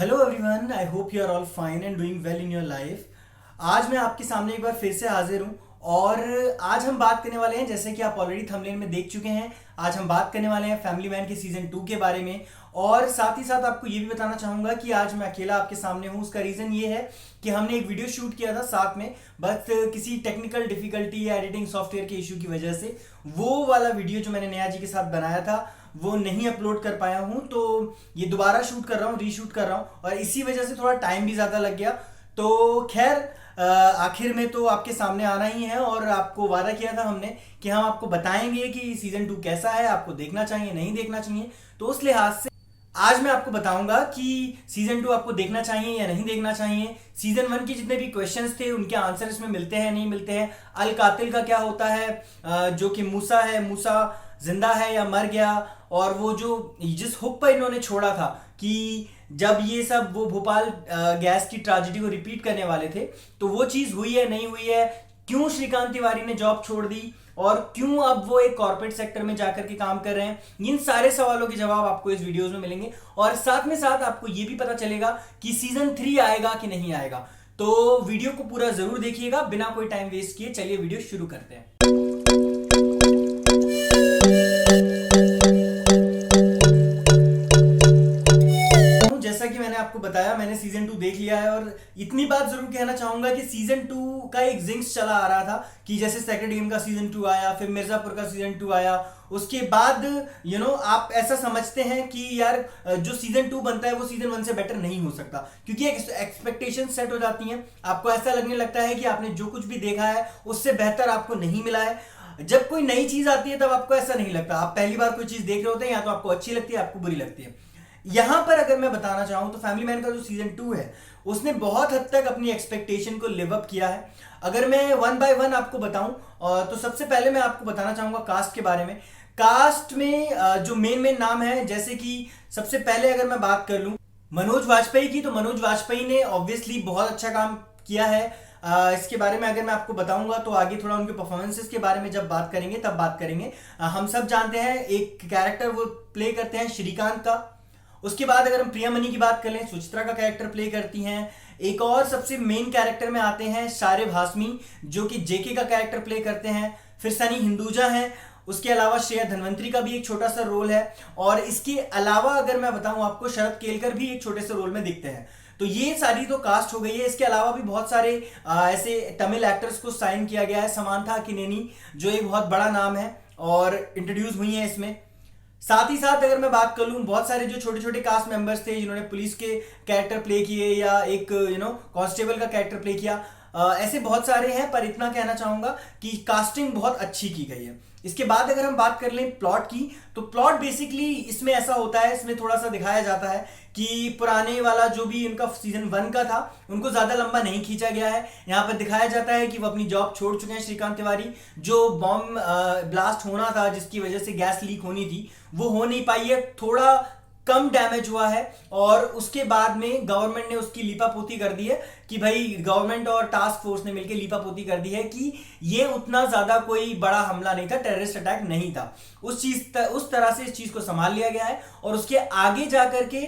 Hello everyone, I hope you are all fine and doing well in your life. आज मैं आपके सामने एक बार फिर से हाजिर हूँ और आज हम बात करने वाले हैं, जैसे कि आप ऑलरेडी थंबनेल में देख चुके हैं, आज हम बात करने वाले हैं फैमिली मैन के सीजन 2 के बारे में। और साथ ही साथ आपको ये भी बताना चाहूंगा कि आज मैं अकेला आपके सामने हूँ। उसका रीज़न ये है कि हमने एक वीडियो शूट किया था साथ में, बट किसी टेक्निकल डिफिकल्टी या एडिटिंग सॉफ्टवेयर के इशू की वजह से वो वाला वीडियो जो मैंने नेहा जी के साथ बनाया था वो नहीं अपलोड कर पाया हूँ। तो ये दोबारा शूट कर रहा हूँ, रीशूट कर रहा हूँ, और इसी वजह से थोड़ा टाइम भी ज़्यादा लग गया। तो खैर आखिर में तो आपके सामने आना ही है, और आपको वादा किया था हमने कि हम आपको बताएंगे कि सीजन 2 कैसा है, आपको देखना चाहिए नहीं देखना चाहिए। तो उस लिहाज से आज मैं आपको बताऊंगा कि सीजन 2 आपको देखना चाहिए या नहीं देखना चाहिए। सीजन 1 के जितने भी क्वेश्चंस थे उनके आंसर इसमें मिलते हैं नहीं मिलते हैं। अल कातिल का क्या होता है, जो कि मूसा है, मूसा जिंदा है या मर गया। और वो जो जिस हुक पर इन्होंने छोड़ा था कि जब ये सब वो भोपाल गैस की ट्रेजेडी को रिपीट करने वाले थे, तो वो चीज़ हुई है नहीं हुई है, क्यों श्रीकांत तिवारी ने जॉब छोड़ दी और क्यों अब वो एक कॉर्पोरेट सेक्टर में जाकर के काम कर रहे हैं, इन सारे सवालों के जवाब आपको इस वीडियोस में मिलेंगे। और साथ में साथ आपको ये भी पता चलेगा कि सीजन 3 आएगा कि नहीं आएगा। तो वीडियो को पूरा जरूर देखिएगा बिना कोई टाइम वेस्ट किए। चलिए वीडियो शुरू करते हैं। जैसा कि मैंने आपको बताया, मैंने सीजन 2 देख लिया है, और इतनी बात जरूर कहना चाहूंगा कि सीजन 2 का एक जिंक्स चला आ रहा था कि जैसे सेक्रेड गेम का सीजन 2 आया, फिर मिर्जापुर का सीजन 2 आया, उसके बाद आप ऐसा समझते हैं कि यार जो सीजन 2 बनता है वो सीजन 1 से बेटर नहीं हो सकता, क्योंकि एक्सपेक्टेशन सेट हो जाती हैं। आपको ऐसा लगने लगता है कि आपने जो कुछ भी देखा है उससे बेहतर आपको नहीं मिला है। जब कोई नई चीज आती है तब आपको ऐसा नहीं लगता। आप पहली बार कोई चीज देख रहे होते हैं, या तो आपको अच्छी लगती है, आपको बुरी लगती है। यहां पर अगर मैं बताना चाहूं तो फैमिली मैन का जो सीजन 2 है उसने बहुत हद तक अपनी एक्सपेक्टेशन को लिव अप किया है। अगर मैं वन बाय वन आपको बताऊं तो सबसे पहले मैं आपको बताना चाहूंगा कास्ट के बारे में। कास्ट में जो मेन मेन नाम है, जैसे कि सबसे पहले अगर मैं बात कर लूं मनोज वाजपेयी की, तो मनोज वाजपेयी ने ऑब्वियसली बहुत अच्छा काम किया है। इसके बारे में अगर मैं आपको बताऊंगा तो आगे थोड़ा उनके परफॉर्मेंसेस के बारे में जब बात करेंगे तब बात करेंगे। हम सब जानते हैं एक कैरेक्टर वो प्ले करते हैं श्रीकांत का। उसके बाद अगर हम प्रियामणि की बात कर लें, सुचित्रा का कैरेक्टर प्ले करती हैं। एक और सबसे मेन कैरेक्टर में आते हैं सारे भास्मी, जो कि जेके का कैरेक्टर प्ले करते हैं। फिर सनी हिंदुजा हैं। उसके अलावा श्रेया धनवंतरी का भी एक छोटा सा रोल है, और इसके अलावा अगर मैं बताऊं आपको शरद केलकर भी एक छोटे से रोल में दिखते हैं। तो ये सारी तो कास्ट हो गई है। इसके अलावा भी बहुत सारे ऐसे तमिल एक्टर्स को साइन किया गया है। समांथा किनेनी जो एक बहुत बड़ा नाम है और इंट्रोड्यूस हुई है इसमें। साथ ही साथ अगर मैं बात कर लूं, बहुत सारे जो छोटे छोटे कास्ट मेंबर्स थे जिन्होंने पुलिस के कैरेक्टर प्ले किए या एक कांस्टेबल का कैरेक्टर प्ले किया, ऐसे बहुत सारे हैं। पर इतना कहना चाहूंगा कि कास्टिंग बहुत अच्छी की गई है। इसके बाद अगर हम बात कर लें प्लॉट की, तो प्लॉट बेसिकली इसमें ऐसा होता है, इसमें थोड़ा सा दिखाया जाता है कि पुराने वाला जो भी इनका सीजन 1 का था उनको ज्यादा लंबा नहीं खींचा गया है। यहाँ पर दिखाया जाता है कि वो अपनी जॉब छोड़ चुके हैं श्रीकांत तिवारी। जो बॉम्ब ब्लास्ट होना था जिसकी वजह से गैस लीक होनी थी वो हो नहीं पाई है, थोड़ा कम डैमेज हुआ है। और उसके बाद में गवर्नमेंट ने उसकी लीपापोती कर दी है कि भाई गवर्नमेंट और टास्क फोर्स ने मिलकर लीपापोती कर दी है कि ये उतना ज्यादा कोई बड़ा हमला नहीं था, टेररिस्ट अटैक नहीं था। उस तरह से इस चीज को संभाल लिया गया है। और उसके आगे जाकर के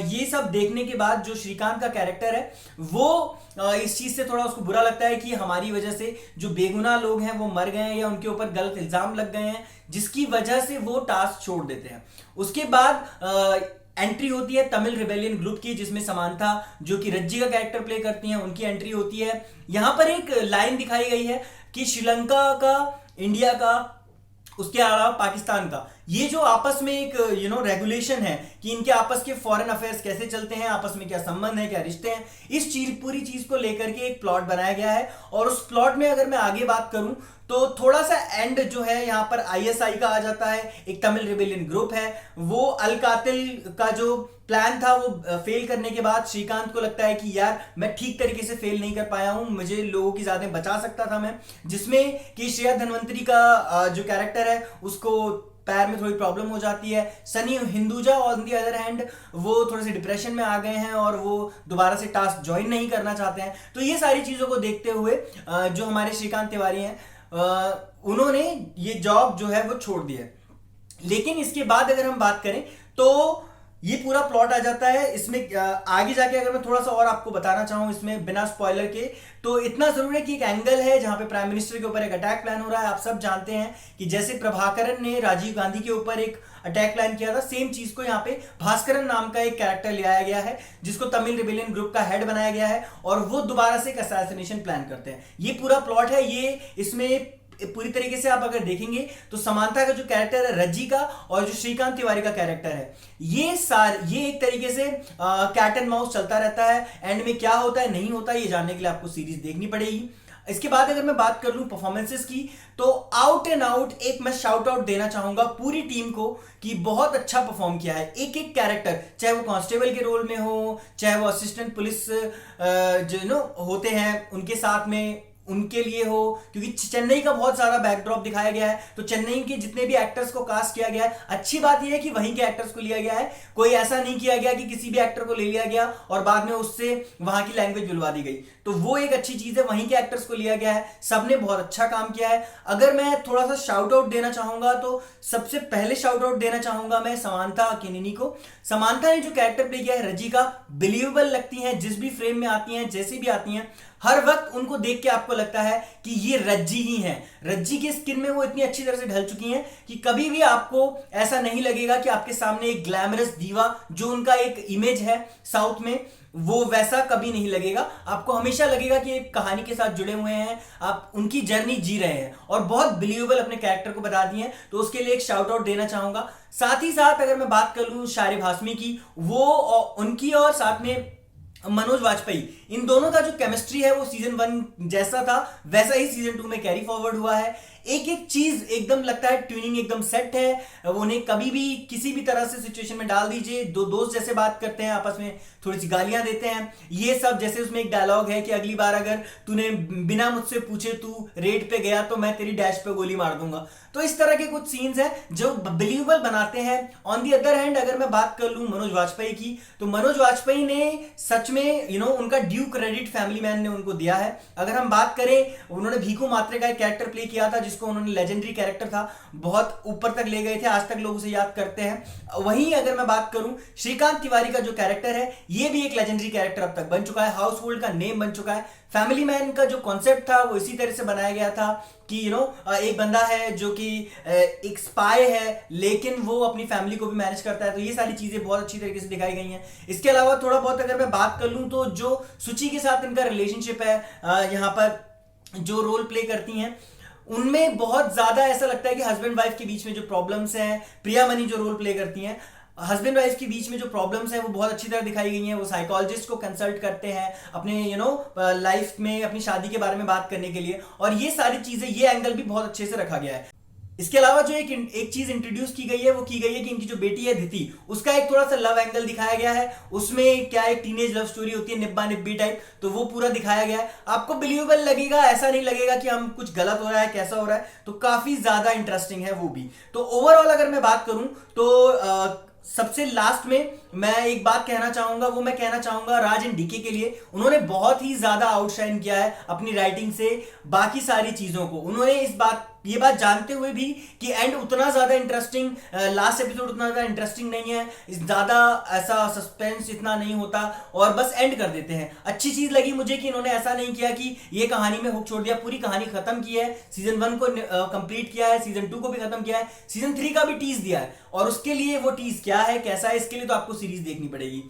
ये सब देखने के बाद जो श्रीकांत का कैरेक्टर है वो इस चीज से थोड़ा उसको बुरा लगता है कि हमारी वजह से जो बेगुनाह लोग हैं वो मर गए हैं या उनके ऊपर गलत इल्जाम लग गए हैं, जिसकी वजह से वो टास्क छोड़ देते हैं। उसके बाद एंट्री होती है तमिल रिबेलियन ग्रुप की, जिसमें समांथा जो कि रज्जी का कैरेक्टर प्ले करती हैं उनकी एंट्री होती है। यहां पर एक लाइन दिखाई गई है कि श्रीलंका का, इंडिया का, उसके अलावा पाकिस्तान का ये जो आपस में एक रेगुलेशन है कि इनके आपस के फॉरेन अफेयर्स कैसे चलते हैं, आपस में क्या संबंध है, क्या रिश्ते हैं, इस पूरी चीज को लेकर के एक प्लॉट बनाया गया है। और उस प्लॉट में अगर मैं आगे बात करूं तो थोड़ा सा एंड जो है यहाँ पर आईएसआई का आ जाता है। एक तमिल रिबेलियन ग्रुप है, वो अल कातिल का जो प्लान था वो फेल करने के बाद श्रीकांत को लगता है कि यार मैं ठीक तरीके से फेल नहीं कर पाया हूं, मुझे लोगों की जानें बचा सकता था मैं। जिसमें कि श्रेया धनवंतरी का जो कैरेक्टर है उसको पैर में थोड़ी प्रॉब्लम हो जाती है। Sunny Hinduja on the other hand वो थोड़े से डिप्रेशन में आ गए हैं और वो दोबारा से टास्क ज्वाइन नहीं करना चाहते हैं। तो ये सारी चीजों को देखते हुए जो हमारे श्रीकांत तिवारी हैं उन्होंने ये जॉब जो है वो छोड़ दी है। लेकिन इसके बाद अगर हम बात करें तो ये पूरा प्लॉट आ जाता है इसमें। आगे जाके अगर मैं थोड़ा सा और आपको बताना चाहूँ इसमें बिना स्पॉइलर के, तो इतना जरूर है कि एक एंगल है जहां पे प्राइम मिनिस्टर के ऊपर एक अटैक प्लान हो रहा है। आप सब जानते हैं कि जैसे प्रभाकरन ने राजीव गांधी के ऊपर एक अटैक प्लान किया था, सेम चीज को यहाँ पे भास्करन नाम का एक कैरेक्टर ले आया गया है जिसको तमिल रिबेलियन ग्रुप का हेड बनाया गया है, और वो दोबारा से एक असैसिनेशन प्लान करते हैं। ये पूरा प्लॉट है। ये इसमें पूरी तरीके से आप अगर देखेंगे तो समांथा का जो कैरेक्टर है रज्जी का, और जो श्रीकांत तिवारी का कैरेक्टर है, ये एक तरीके से कैट एंड माउस चलता रहता है। एंड में क्या होता है नहीं होता ये जानने के लिए आपको सीरीज देखनी पड़ेगी। इसके बाद अगर मैं बात कर लूं परफॉर्मेंसेस की, तो आउट एंड आउट एक मैं शाउट आउट देना चाहूंगा पूरी टीम को कि बहुत अच्छा परफॉर्म किया है। एक एक कैरेक्टर, चाहे वो कांस्टेबल के रोल में हो, चाहे वो असिस्टेंट पुलिस जो होते हैं उनके साथ में उनके लिए हो, क्योंकि चेन्नई का बहुत सारा बैकड्रॉप दिखाया गया है, तो चेन्नई के जितने भी एक्टर्स को कास्ट किया गया है, अच्छी बात यह है कि वहीं के एक्टर्स को लिया गया है। कोई ऐसा नहीं किया गया कि किसी भी एक्टर को ले लिया गया और बाद में उससे वहां की लैंग्वेज बुलवा दी गई, तो वो एक अच्छी चीज है। वहीं के एक्टर्स को लिया गया है, सबने बहुत अच्छा काम किया है। अगर मैं थोड़ा सा शाउट आउट देना चाहूंगा तो सबसे पहले शाउट आउट देना चाहूंगा मैं समांथा केनिनी को। समांथा ने जो कैरेक्टर प्ले किया है रजी का, बिलीवेबल लगती है, जिस भी फ्रेम में आती हैं, जैसे भी आती हैं, हर वक्त उनको देख के आपको लगता है कि ये रज्जी ही हैं। रज्जी की स्किन में वो इतनी अच्छी तरह से ढल चुकी हैं कि कभी भी आपको ऐसा नहीं लगेगा कि आपके सामने एक ग्लैमरस दीवा, जो उनका एक इमेज है साउथ में, वो वैसा कभी नहीं लगेगा। आपको हमेशा लगेगा कि एक कहानी के साथ जुड़े हुए हैं, आप उनकी जर्नी जी रहे हैं, और बहुत बिलीवेबल अपने कैरेक्टर को बता दिए हैं, तो उसके लिए एक शाउट आउट देना चाहूंगा। साथ ही साथ अगर मैं बात कर लूं शारिब हाशमी की, वो उनकी और साथ में मनोज वाजपेयी, इन दोनों का जो केमिस्ट्री है वो सीजन 1 जैसा था वैसा ही सीजन 2 में कैरी फॉरवर्ड हुआ है। एक एक चीज एकदम लगता है ट्यूनिंग एकदम सेट है। उन्हें कभी भी किसी भी तरह से सिचुएशन में डाल दीजिए, दो दोस्त जैसे बात करते हैं, आपस में थोड़ी सी गालियां देते हैं, ये सब। जैसे उसमें एक डायलॉग है कि अगली बार अगर तूने बिना मुझसे पूछे तू रेड पे गया तो मैं तेरी डैश पे गोली मार दूंगा। तो इस तरह के कुछ सीन्स हैं जो बिलीवेबल बनाते हैं। ऑन दी अदर हैंड अगर मैं बात कर लूं मनोज वाजपेयी की, तो मनोज वाजपेयी ने सच में उनका ड्यू क्रेडिट फैमिली मैन ने उनको दिया है। अगर हम बात करें, उन्होंने भीखू मात्रे का एक कैरेक्टर प्ले किया था जिसको उन्होंने लेजेंडरी कैरेक्टर था, बहुत ऊपर तक ले गए थे, आज तक लोग उसे याद करते हैं। वहीं अगर मैं बात करूं श्रीकांत तिवारी का जो कैरेक्टर है, ये भी एक लेजेंडरी कैरेक्टर अब तक बन चुका है, हाउस होल्ड का नेम बन चुका है। फैमिली मैन का जो कॉन्सेप्ट था वो इसी तरह से बनाया गया था कि एक बंदा है जो कि एक स्पाई है, लेकिन वो अपनी फैमिली को भी मैनेज करता है। तो ये सारी चीजें बहुत अच्छी तरीके से दिखाई गई हैं। इसके अलावा थोड़ा बहुत अगर मैं बात कर लूं तो जो सुची के साथ इनका रिलेशनशिप है, यहाँ पर जो रोल प्ले करती हैं उनमें बहुत ज्यादा ऐसा लगता है कि हस्बैंड वाइफ के बीच में जो प्रॉब्लम्स हैं, प्रिया मनी जो रोल प्ले करती हैं, हस्बैंड वाइफ के बीच में जो प्रॉब्लम्स हैं वो बहुत अच्छी तरह दिखाई गई हैं। वो साइकोलॉजिस्ट को कंसल्ट करते हैं अपने लाइफ में अपनी शादी के बारे में बात करने के लिए, और ये सारी चीजें, ये एंगल भी बहुत अच्छे से रखा गया है। इसके अलावा जो एक चीज इंट्रोड्यूस की गई है वो की गई है कि इनकी जो बेटी है दिति, उसका एक थोड़ा सा लव एंगल दिखाया गया है। उसमें क्या एक टीनेज लव स्टोरी होती है, निब्बा निब्बी टाइप, तो वो पूरा दिखाया गया है। आपको बिलीवेबल लगेगा, ऐसा नहीं लगेगा कि हम कुछ गलत हो रहा है, कैसा हो रहा है, तो काफी ज्यादा इंटरेस्टिंग है वो भी। तो ओवरऑल अगर मैं बात करूं तो सबसे लास्ट में मैं एक बात कहना चाहूंगा, वो मैं कहना चाहूंगा राज एंड डीके के लिए। उन्होंने बहुत ही ज्यादा आउटशाइन किया है अपनी राइटिंग से बाकी सारी चीजों को। उन्होंने ये बात जानते हुए भी कि एंड उतना ज्यादा इंटरेस्टिंग, लास्ट एपिसोड उतना ज्यादा इंटरेस्टिंग नहीं है, ज्यादा ऐसा सस्पेंस इतना नहीं होता, और बस एंड कर देते हैं। अच्छी चीज लगी मुझे कि इन्होंने ऐसा नहीं किया कि ये कहानी में हुक छोड़ दिया, पूरी कहानी खत्म की है। सीजन 1 को कंप्लीट किया है, सीजन 2 को भी खत्म किया है, सीजन 3 का भी टीज दिया है, और उसके लिए वो टीज क्या है, कैसा है, इसके लिए तो आपको सीरीज देखनी पड़ेगी।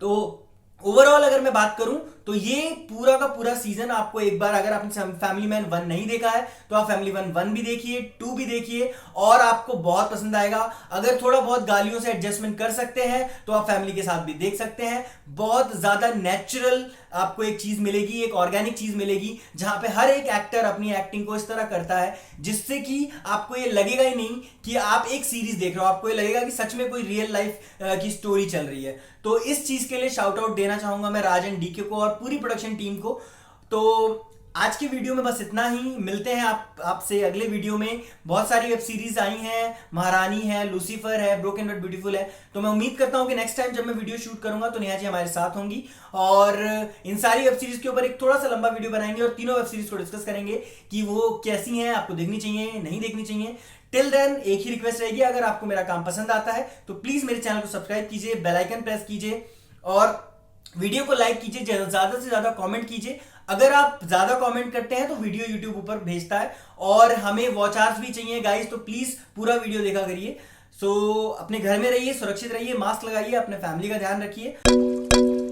तो ओवरऑल अगर मैं बात करूं तो ये पूरा का पूरा सीजन आपको एक बार, अगर आपने फैमिली मैन 1 नहीं देखा है तो आप फैमिली मैन 1 भी देखिए, 2 भी देखिए, और आपको बहुत पसंद आएगा। अगर थोड़ा बहुत गालियों से एडजस्टमेंट कर सकते हैं तो आप फैमिली के साथ भी देख सकते हैं। बहुत ज्यादा नेचुरल आपको एक चीज मिलेगी, एक ऑर्गेनिक चीज मिलेगी, जहां पे हर एक एक्टर अपनी एक्टिंग को इस तरह करता है जिससे कि आपको ये लगेगा ही नहीं कि आप एक सीरीज देख रहे हो, आपको ये लगेगा कि सच में कोई रियल लाइफ की स्टोरी चल रही है। तो इस चीज के लिए शाउट आउट देना चाहूंगा मैं राज एंड डीके को और पूरी प्रोडक्शन टीम को। तो आज की वीडियो में बस इतना ही, मिलते हैं आपसे अगले वीडियो में। बहुत सारी वेब सीरीज आई हैं, महारानी है, लूसीफर है, ब्रोकन बट ब्यूटीफुल है, तो मैं उम्मीद करता हूं कि नेक्स्ट टाइम जब मैं वीडियो शूट करूंगा तो नेहा जी हमारे साथ होंगी, और इन सारी वेब सीरीज के ऊपर एक थोड़ा सा लंबा वीडियो बनाएंगे और तीनों वेब सीरीज को डिस्कस करेंगे कि वो कैसी हैं, आपको देखनी चाहिए, नहीं देखनी चाहिए। टिल देन एक ही रिक्वेस्ट रहेगी, अगर आपको मेरा काम पसंद आता है तो प्लीज मेरे चैनल को सब्सक्राइब कीजिए, बेल आइकन प्रेस कीजिए और वीडियो को लाइक कीजिए, ज्यादा से ज्यादा कमेंट कीजिए। अगर आप ज्यादा कमेंट करते हैं तो वीडियो यूट्यूब ऊपर भेजता है और हमें वॉच आवर्स भी चाहिए गाइस, तो प्लीज पूरा वीडियो देखा करिए। सो अपने घर में रहिए, सुरक्षित रहिए, मास्क लगाइए, अपने फैमिली का ध्यान रखिए।